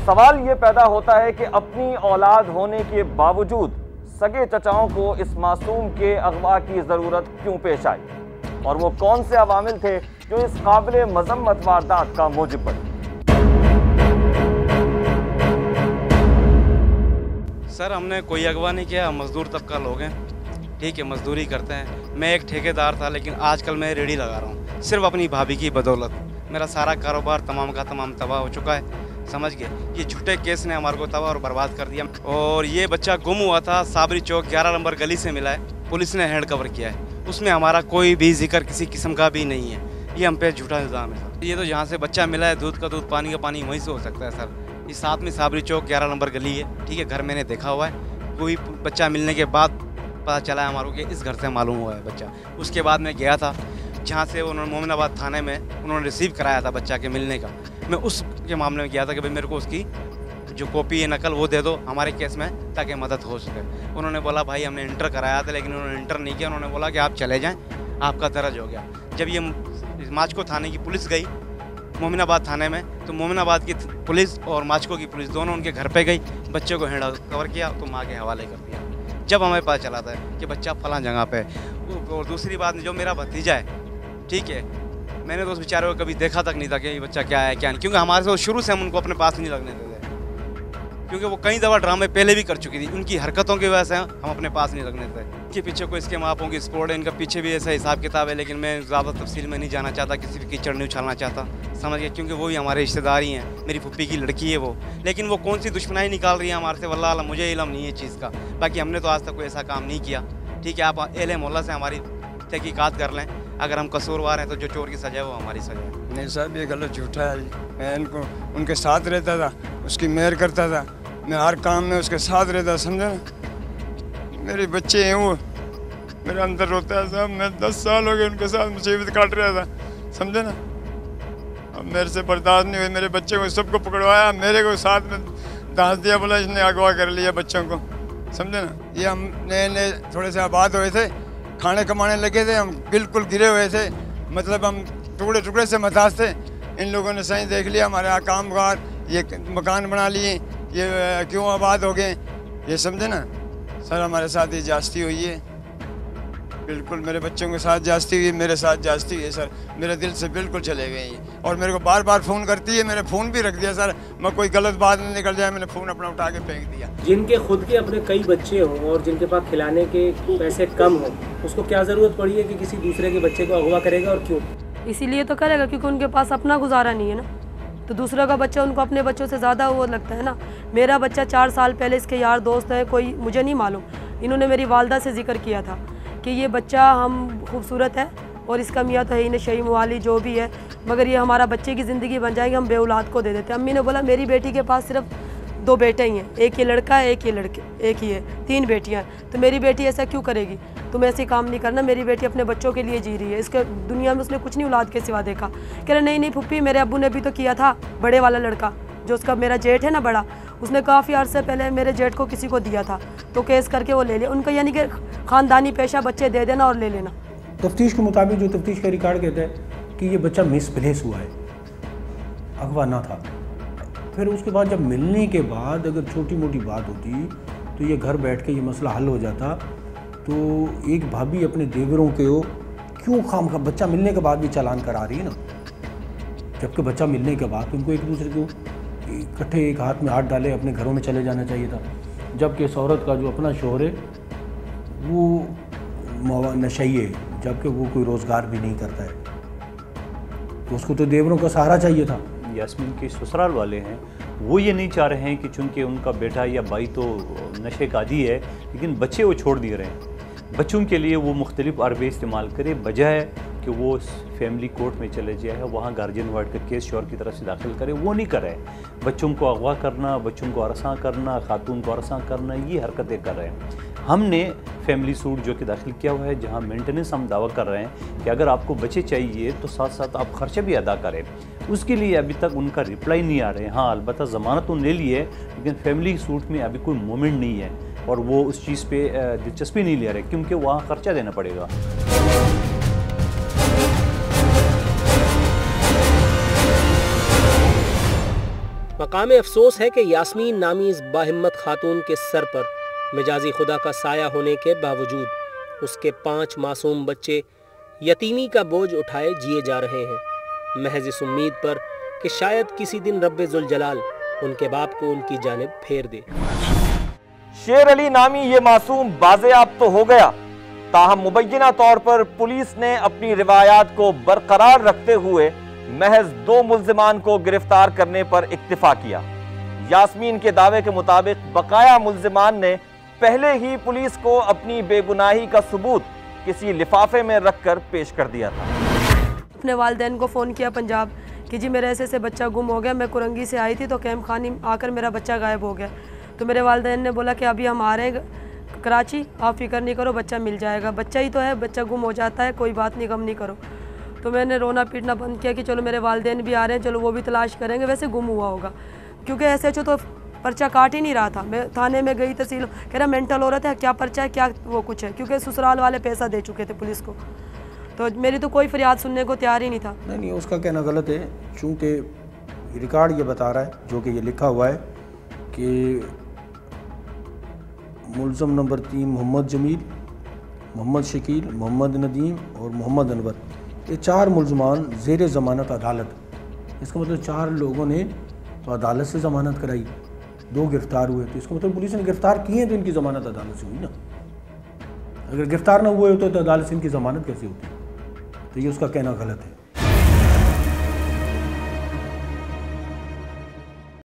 सवाल ये पैदा होता है कि अपनी औलाद होने के बावजूद सगे चचाओं को इस मासूम के अगवा की जरूरत क्यों पेश आई, और वो कौन से अवामिल थे जो इस काबिल मजम्मत वारदात का मूजिब बने। सर, हमने कोई अगवा नहीं किया, हम मजदूर तबका लोग हैं, ठीक है, मजदूरी करते हैं। मैं एक ठेकेदार था, लेकिन आजकल मैं रेडी लगा रहा हूँ सिर्फ अपनी भाभी की बदौलत। मेरा सारा कारोबार तमाम का तमाम तबाह हो चुका है, समझ गए। ये झूठे केस ने हमारे को तबाह और बर्बाद कर दिया। और ये बच्चा गुम हुआ था, साबरी चौक 11 नंबर गली से मिला है, पुलिस ने हैंड कवर किया है। उसमें हमारा कोई भी जिक्र किसी किस्म का भी नहीं है। ये हम पे झूठा इल्ज़ाम है सर। ये तो जहाँ से बच्चा मिला है, दूध का दूध पानी का पानी, वहीं से हो सकता है सर। ये साथ में साबरी चौक 11 नंबर गली है, ठीक है, घर मैंने देखा हुआ है। कोई बच्चा मिलने के बाद पता चला है हमारे को कि इस घर से मालूम हुआ है बच्चा। उसके बाद मैं गया था जहाँ से उन्होंने मोमिनाबाद थाने में उन्होंने रिसीव कराया था बच्चा के मिलने का। मैं उसके मामले में गया था कि भाई मेरे को उसकी जो कॉपी है, नकल, वो दे दो हमारे केस में, ताकि मदद हो सके। उन्होंने बोला भाई हमने इंटर कराया था, लेकिन उन्होंने इंटर नहीं किया। उन्होंने बोला कि आप चले जाएँ, आपका दर्ज हो गया। जब ये माचको थाने की पुलिस गई मोमिनाबाद थाने में, तो मोमिनाबाद की पुलिस और माचको की पुलिस दोनों उनके घर पे गई, बच्चे को हैंड कवर किया तो माँ के हवाले कर दिया। जब हमें पता चला था कि बच्चा फलां जगह पे। और दूसरी बात, जो मेरा भतीजा है, ठीक है, मैंने तो उस बेचारे को कभी देखा तक नहीं था कि ये बच्चा क्या है क्या नहीं, क्योंकि हमारे से शुरू से हम उनको अपने पास नहीं लगने देते, क्योंकि वो कई दफ़ा ड्रामे पहले भी कर चुकी थी। उनकी हरकतों की वजह से हम अपने पास नहीं लगने देते। इनके पीछे कोई इसके मापों की स्पोर्ट है, इनका पीछे भी ऐसा हिसाब किताब है, लेकिन मैं ज़्यादा तफसील में नहीं जाना चाहता, किसी भी कीचड़ नहीं उछालना चाहता, समझ गए, क्योंकि वो भी हमारे रिश्तेदार ही हैं, मेरी फुप्पी की लड़की है वो। लेकिन वो कौन सी दुश्मनाई निकाल रही है हमारे से, वल्लाह आलम, मुझे इल्म नहीं है चीज़ का। बाकी हमने तो आज तक कोई ऐसा काम नहीं किया, ठीक है। आप अहले मोहल्ला से हमारी तहकीकात कर लें, अगर हम कसूरवार हैं तो जो चोर की सज़ा है वो हमारी सज़ा है। नहीं साहब, ये गलत झूठा है। मैं इनको उनके साथ रहता था, उसकी मेहर करता था, मैं हर काम में उसके साथ रहता, समझे ना। मेरे बच्चे हैं, वो मेरे अंदर रोता है साहब। मैं 10 साल हो गए उनके साथ मुसीबत काट रहा था, समझे ना। अब मेरे से बर्दाश्त नहीं हुई, मेरे बच्चे को सबको पकड़वाया, मेरे को साथ में दांस दिया, बोला इसने अगवा कर लिया बच्चों को, समझे ना। ये हम नए थोड़े से आबाद हुए थे, खाने कमाने लगे थे, हम बिल्कुल गिरे हुए थे, मतलब हम टुकड़े टुकड़े से मताज थे। इन लोगों ने सही देख लिया हमारे यहाँ कामगार, ये मकान बना लिए, ये क्यों आबाद हो गए, ये समझे ना सर। हमारे साथ ये जास्ती हुई है, बिल्कुल मेरे बच्चों के साथ जास्ती हुई, मेरे साथ जास्ती हुई है सर। मेरे दिल से बिल्कुल चले गए ये, और मेरे को बार बार फ़ोन करती है। मैंने फ़ोन भी रख दिया सर, मैं कोई गलत बात नहीं निकल जाए, मैंने फ़ोन अपना उठा के फेंक दिया। जिनके खुद के अपने कई बच्चे हों और जिनके पास खिलाने के पैसे कम हों, उसको क्या ज़रूरत पड़ी है कि किसी दूसरे के बच्चे को अगवा करेगा, और क्यों? इसीलिए तो करेगा क्योंकि उनके पास अपना गुजारा नहीं है ना, तो दूसरा का बच्चा उनको अपने बच्चों से ज़्यादा वो लगता है ना। मेरा बच्चा 4 साल पहले, इसके यार दोस्त है, कोई मुझे नहीं मालूम, इन्होंने मेरी वालदा से जिक्र किया था कि ये बच्चा हम खूबसूरत है और इसका मियाँ तो है ही नशई मुवाली जो भी है, मगर ये हमारा बच्चे की ज़िंदगी बन जाएगी, हम बेऔलाद को दे देते। अम्मी ने बोला मेरी बेटी के पास सिर्फ 2 बेटे ही हैं, एक ये लड़का है, एक ही है, 3 बेटियाँ हैं, तो मेरी बेटी ऐसा क्यों करेगी, तुम ऐसे काम नहीं करना। मेरी बेटी अपने बच्चों के लिए जी रही है, इसके दुनिया में उसने कुछ नहीं औलाद के सिवा देखा। कह रहे नहीं फुप्पी, मेरे अब्बू ने भी तो किया था, बड़े वाला लड़का जो उसका मेरा जेठ है ना बड़ा, उसने काफ़ी अर्से पहले मेरे जेठ को किसी को दिया था, तो केस करके वो ले लिया उनका, यानी कि ख़ानदानी पेशा, बच्चे दे देना और ले लेना। तफ्तीश के मुताबिक जो तफ्तीश का रिकॉर्ड कहता है कि ये बच्चा मिसप्लेस हुआ है, अगवा ना था। फिर उसके बाद जब मिलने के बाद अगर छोटी मोटी बात होती तो ये घर बैठ के ये मसला हल हो जाता। तो एक भाभी अपने देवरों के हो क्यों खाम खा बच्चा मिलने के बाद भी चालान करा रही है ना, जबकि बच्चा मिलने के बाद उनको एक दूसरे को इकट्ठे एक हाथ में हाथ डाले अपने घरों में चले जाना चाहिए था। जबकि इस औरत का जो अपना शोहर है वो नशई है, जबकि वो कोई रोज़गार भी नहीं करता है, तो उसको तो देवरों का सहारा चाहिए था। यास्मीन के ससुराल वाले हैं, वो ये नहीं चाह रहे हैं कि चूँकि उनका बेटा या भाई तो नशे का आदी है, लेकिन बच्चे वो छोड़ दिए रहे हैं। बच्चों के लिए वो मुख्तलिफ अरबे इस्तेमाल करे, बजाय कि वो फैमिली कोर्ट में चले जाए, वहाँ गार्जियन वार्ड का केस शोहर की तरफ से दाखिल करे, वो नहीं कर रहे। बच्चों को अगवा करना, बच्चों को अरसा करना, खातून को अरसा करना, ये हरकतें कर रहे हैं। हमने फैमिली सूट जो कि दाखिल किया हुआ है, जहाँ मेंटेनेंस हम दावा कर रहे हैं कि अगर आपको बच्चे चाहिए तो साथ साथ आप खर्चा भी अदा करें। उसके लिए अभी तक उनका रिप्लाई नहीं आ रहे हैं। हाँ, अलबत्ता ज़मानत तो ले ली है, लेकिन फैमिली सूट में अभी कोई मूवमेंट नहीं है और वो उस चीज़ पे दिलचस्पी नहीं ले रहे, क्योंकि वहाँ खर्चा देना पड़ेगा। मकाम अफसोस है कि यास्मीन नामी इस बाहिम्मत खातून के सर पर मिजाजी खुदा का साया होने के बावजूद उसके 5 मासूम बच्चे यतीमी का बोझ उठाए जिए जा रहे हैं, महज इस उम्मीद पर कि शायद किसी दिन रब्बे जुल जलाल उनके बाप को उनकी जानिब फेर दे। शेर अली नामी ये मासूम बाज़ेयाब तो हो गया, ताहम मुबैना तौर पर पुलिस ने अपनी रिवायात को बरकरार रखते हुए महज 2 मुल्जिमान को गिरफ्तार करने पर इक्तिफा किया। यास्मीन के दावे के मुताबिक बकाया मुल्जिमान ने पहले ही पुलिस को अपनी बेगुनाही का सबूत किसी लिफाफे में रखकर पेश कर दिया था। अपने वालिदैन को फ़ोन किया पंजाब कि जी मेरे ऐसे बच्चा गुम हो गया, मैं कुरंगी से आई थी तो कैंप खानी आकर मेरा बच्चा गायब हो गया। तो मेरे वालिदैन ने बोला कि अभी हम आ रहे हैं कराची, आप फिक्र नहीं करो, बच्चा मिल जाएगा, बच्चा ही तो है, बच्चा गुम हो जाता है, कोई बात नहीं, गम नहीं करो। तो मैंने रोना पीटना बंद किया कि चलो मेरे वालिदैन भी आ रहे हैं, चलो वो भी तलाश करेंगे, वैसे गुम हुआ होगा, क्योंकि SHO तो पर्चा काट ही नहीं रहा था। मैं थाने में गई, तहसील कह रहा मेंटल हो रहा था, क्या पर्चा है क्या वो कुछ है, क्योंकि ससुराल वाले पैसा दे चुके थे पुलिस को, तो मेरी तो कोई फरियाद सुनने को तैयार ही नहीं था। नहीं, उसका कहना गलत है, चूँकि रिकॉर्ड ये बता रहा है, जो कि ये लिखा हुआ है कि मुल्ज़म नंबर 3 मोहम्मद जमील, मोहम्मद शकील, मोहम्मद नदीम और मोहम्मद अनवर, ये 4 मुल्ज़मान ज़ेर ज़मानत अदालत। इसका मतलब 4 लोगों ने तो अदालत से ज़मानत कराई, 2 गिरफ़्तार हुए, तो इसका मतलब पुलिस ने गिरफ़्तार किए तो इनकी ज़मानत अदालत से हुई ना। अगर गिरफ़्तार ना हुए होते तो अदालत से इनकी ज़मानत कैसे होती? तो ये उसका कहना गलत है।